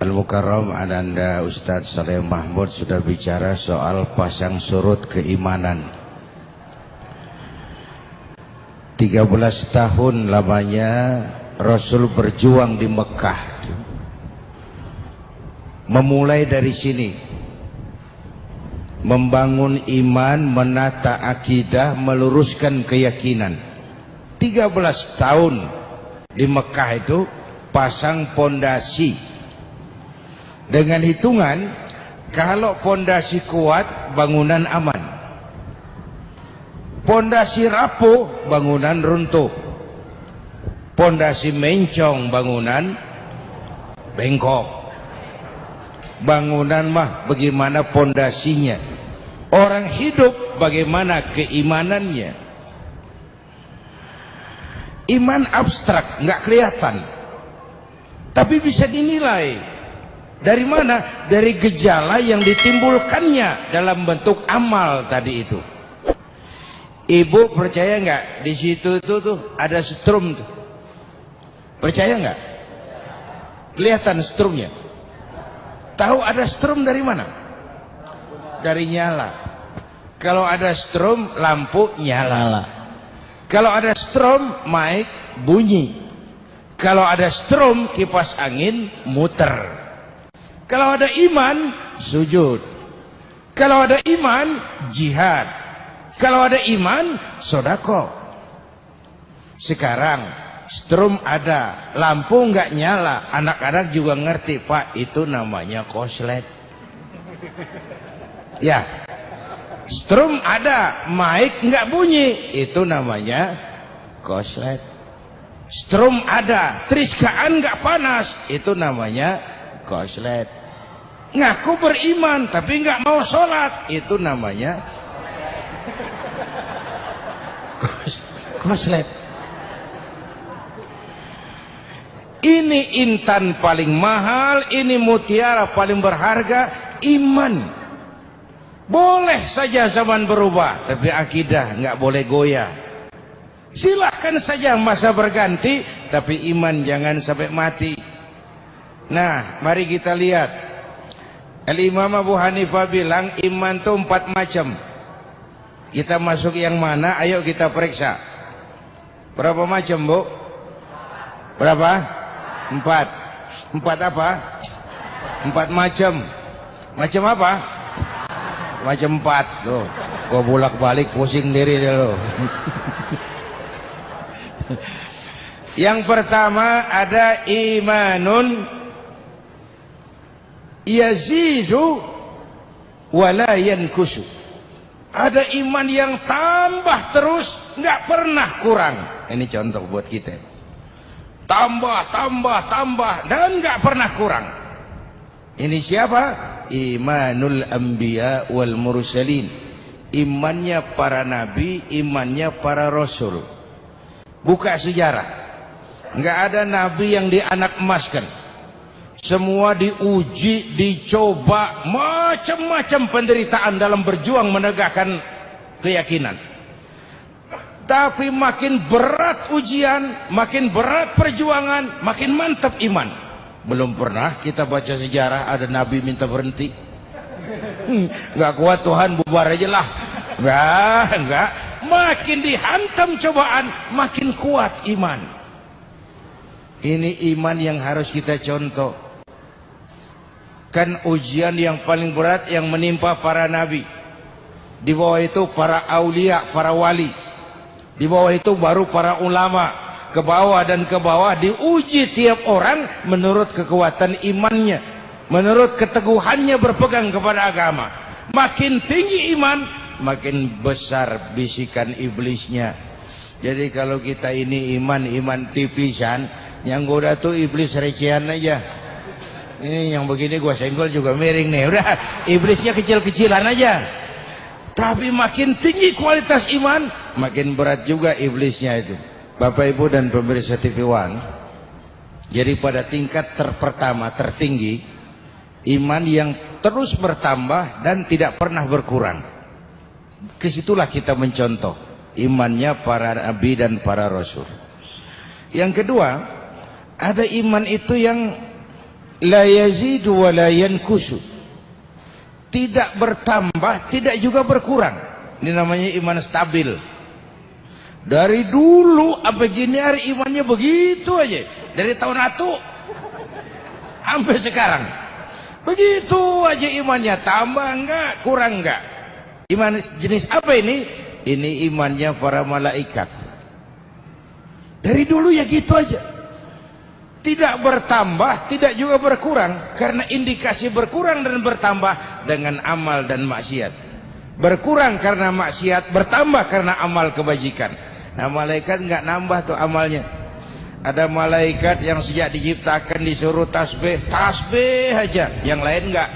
Al-Mukarram Ananda Ustadz Saleh Mahmud sudah bicara soal pasang surut keimanan. 13 tahun lamanya Rasul berjuang di Mekah, memulai dari sini, membangun iman, menata akidah, meluruskan keyakinan. 13 tahun di Mekah itu pasang pondasi. Dengan hitungan, kalau pondasi kuat, bangunan aman. Pondasi rapuh, bangunan runtuh. Pondasi mencong, bangunan bengkok. Bangunan mah bagaimana pondasinya. Orang hidup bagaimana keimanannya. Iman abstrak, nggak kelihatan, tapi bisa dinilai. Dari mana? Dari gejala yang ditimbulkannya dalam bentuk amal tadi itu. Ibu percaya nggak di situ tuh ada strum tuh? Percaya nggak? Kelihatan strumnya. Tahu ada strum dari mana? Dari nyala. Kalau ada strum, lampu nyala. Kalau ada strum, mic bunyi. Kalau ada strum, kipas angin muter. Kalau ada iman, sujud. Kalau ada iman, jihad. Kalau ada iman, sodako. Sekarang strum ada, lampu nggak nyala, anak-anak juga ngerti, Pak, itu namanya koslet. Ya, strum ada, mic nggak bunyi, itu namanya koslet. Strum ada, triskaan nggak panas, itu namanya koslet. Ngaku beriman tapi nggak mau sholat, itu namanya koslet. Ini intan paling mahal, ini mutiara paling berharga, iman. Boleh saja zaman berubah, tapi akidah nggak boleh goyah. Silahkan saja masa berganti, tapi iman jangan sampai mati. Nah, mari kita lihat. Al-Imam Abu Hanifah bilang iman itu 4 macam. Kita masuk yang mana? Ayo kita periksa. Berapa macam, Bu? Berapa? 4. 4 apa? 4 macam. Macam apa? Macam 4. Tuh, gua bolak-balik pusing diri dulu. Yang pertama ada imanun yazidu wala yankusu. Ada iman yang tambah terus, nggak pernah kurang. Ini contoh buat kita. Tambah, dan nggak pernah kurang. Ini siapa? Imanul anbiya wal mursalin. Imannya para nabi, imannya para rasul. Buka sejarah. Nggak ada nabi yang dianak emaskan. Semua diuji, dicoba, macam-macam penderitaan dalam berjuang menegakkan keyakinan. Tapi makin berat ujian, makin berat perjuangan, makin mantap iman. Belum pernah kita baca sejarah ada nabi minta berhenti. Nggak kuat Tuhan, bubar aja lah. Nggak. Makin dihantam cobaan, makin kuat iman. Ini iman yang harus kita contoh. Kan ujian yang paling berat yang menimpa para nabi. Di bawah itu para aulia, para wali. Di bawah itu baru para ulama. Ke bawah dan ke bawah diuji tiap orang menurut kekuatan imannya, menurut keteguhannya berpegang kepada agama. Makin tinggi iman, makin besar bisikan iblisnya. Jadi kalau kita ini iman tipisan, yang goda tuh iblis recehan aja. Ini yang begini gua senggol juga miring nih. Udah, iblisnya kecil-kecilan aja. Tapi makin tinggi kualitas iman, makin berat juga iblisnya itu. Bapak Ibu dan pemirsa TV One, jadi pada tingkat pertama tertinggi, iman yang terus bertambah dan tidak pernah berkurang. Kesitulah kita mencontoh imannya para nabi dan para rasul. Yang kedua, ada iman itu yang la yazidu wa la yankusu, tidak bertambah, tidak juga berkurang. Ini namanya iman stabil. Dari dulu sampai gini hari imannya begitu aja, dari tahun atu sampai sekarang begitu aja imannya, tambah enggak, kurang enggak. Iman jenis apa ini? Ini imannya para malaikat. Dari dulu ya gitu aja, tidak bertambah, tidak juga berkurang. Karena indikasi berkurang dan bertambah dengan amal dan maksiat. Berkurang karena maksiat, bertambah karena amal kebajikan. Nah, malaikat nggak nambah tuh amalnya. Ada malaikat yang sejak diciptakan disuruh tasbih, tasbih aja, yang lain nggak.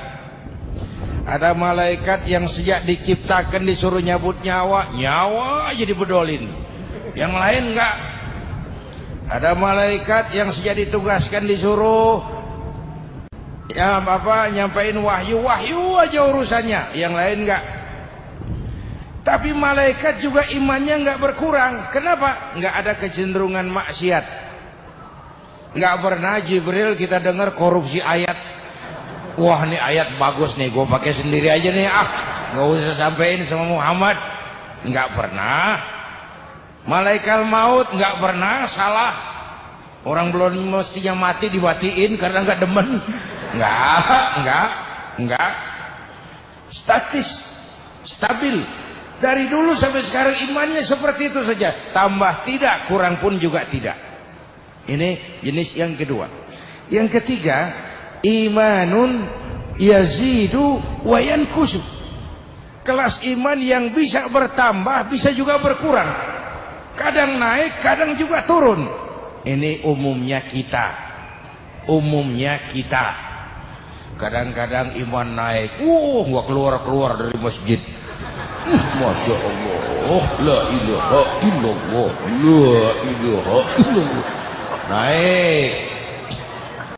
Ada malaikat yang sejak diciptakan disuruh nyabut nyawa, nyawa aja dibedolin, yang lain nggak. Ada malaikat yang sejak ditugaskan disuruh ya nyampein wahyu, wahyu aja urusannya, yang lain enggak. Tapi malaikat juga imannya enggak berkurang. Kenapa? Enggak ada kecenderungan maksiat. Enggak pernah Jibril kita dengar korupsi ayat. Wah, nih ayat bagus nih, gue pakai sendiri aja nih, nggak usah sampein sama Muhammad. Enggak pernah. Malaikat maut nggak pernah salah. Orang belum mestinya mati dimatiin karena nggak demen. Enggak. Statis, stabil. Dari dulu sampai sekarang imannya seperti itu saja. Tambah tidak, kurang pun juga tidak. Ini jenis yang kedua. Yang ketiga, imanun yazidu wa yankusu. Kelas iman yang bisa bertambah, bisa juga berkurang. Kadang naik, kadang juga turun. Ini umumnya kita. Kadang-kadang iman naik, gua keluar dari masjid. Masya Allah, la ilaha illallah, la ilaha illallah. Naik.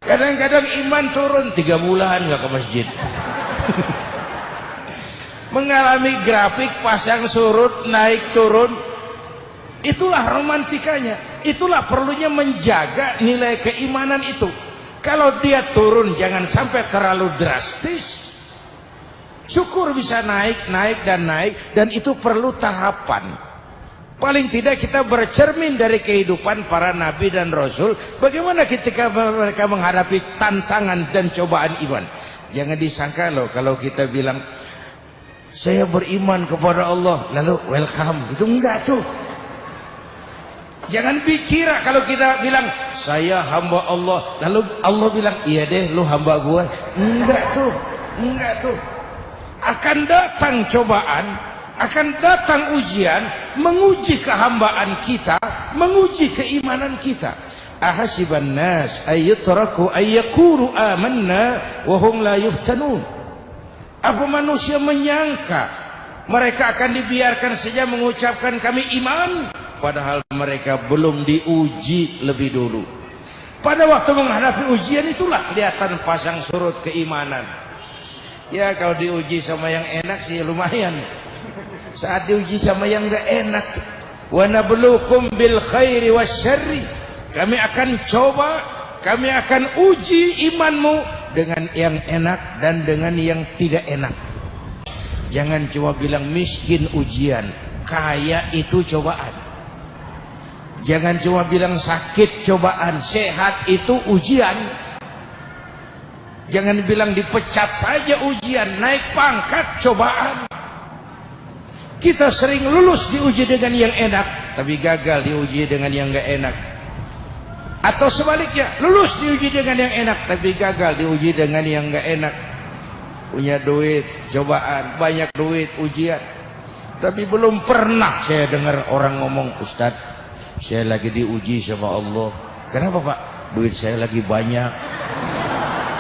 Kadang-kadang iman turun 3 bulan nggak ke masjid. Mengalami grafik pasang surut, naik turun. Itulah romantikanya. Itulah perlunya menjaga nilai keimanan itu. Kalau dia turun jangan sampai terlalu drastis. Syukur bisa naik dan itu perlu tahapan. Paling tidak kita bercermin dari kehidupan para nabi dan rasul, bagaimana ketika mereka menghadapi tantangan dan cobaan iman. Jangan disangka loh kalau kita bilang saya beriman kepada Allah lalu welcome, itu enggak tuh. Jangan dikira kalau kita bilang saya hamba Allah lalu Allah bilang iya deh lu hamba gua. Enggak tuh. Akan datang cobaan, akan datang ujian, menguji kehambaan kita, menguji keimanan kita. Ahasiban nas ayyutraku ayyakulu amanna wa hum la yuftanun. Apa manusia menyangka mereka akan dibiarkan saja mengucapkan kami iman, padahal mereka belum diuji lebih dulu. Pada waktu menghadapi ujian itulah kelihatan pasang surut keimanan. Ya kalau diuji sama yang enak sih lumayan. Saat diuji sama yang enggak enak, wa nabluukum bil khairi wasyarri, kami akan coba, kami akan uji imanmu dengan yang enak dan dengan yang tidak enak. Jangan cuma bilang miskin ujian, kaya itu cobaan. Jangan cuma bilang sakit cobaan, sehat itu ujian. Jangan bilang dipecat saja ujian, naik pangkat cobaan. Kita sering lulus diuji dengan yang enak, tapi gagal diuji dengan yang enggak enak. Atau sebaliknya, lulus diuji dengan yang enak, tapi gagal diuji dengan yang enggak enak. Punya duit, cobaan, banyak duit, ujian. Tapi belum pernah saya dengar orang ngomong, Ustaz, saya lagi diuji sama Allah. Kenapa Pak? Duit saya lagi banyak.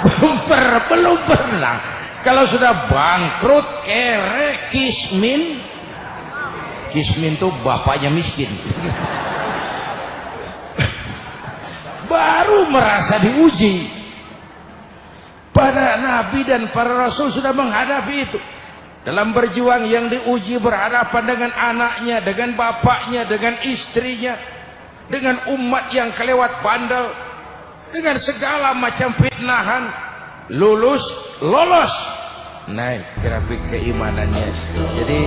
Belum pernah. Kalau sudah bangkrut, kere, kismin tuh bapaknya miskin. Baru merasa diuji. Para nabi dan para rasul sudah menghadapi itu. Dalam berjuang yang diuji berhadapan dengan anaknya, dengan bapaknya, dengan istrinya, dengan umat yang kelewat bandel. dengan segala macam fitnahan, lolos, naik grafik keimanannya. Jadi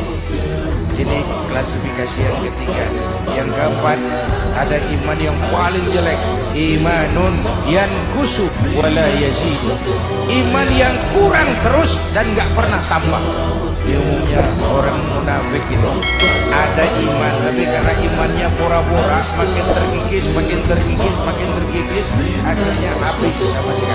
ini klasifikasi yang ketiga. Yang keempat, ada iman yang paling jelek, imanun yankusu wala yazid, iman yang kurang terus dan nggak pernah tambah. Umumnya orang munafik itu ada iman, tapi karena imannya pura-pura, makin terkikis, akhirnya habis sama sekali.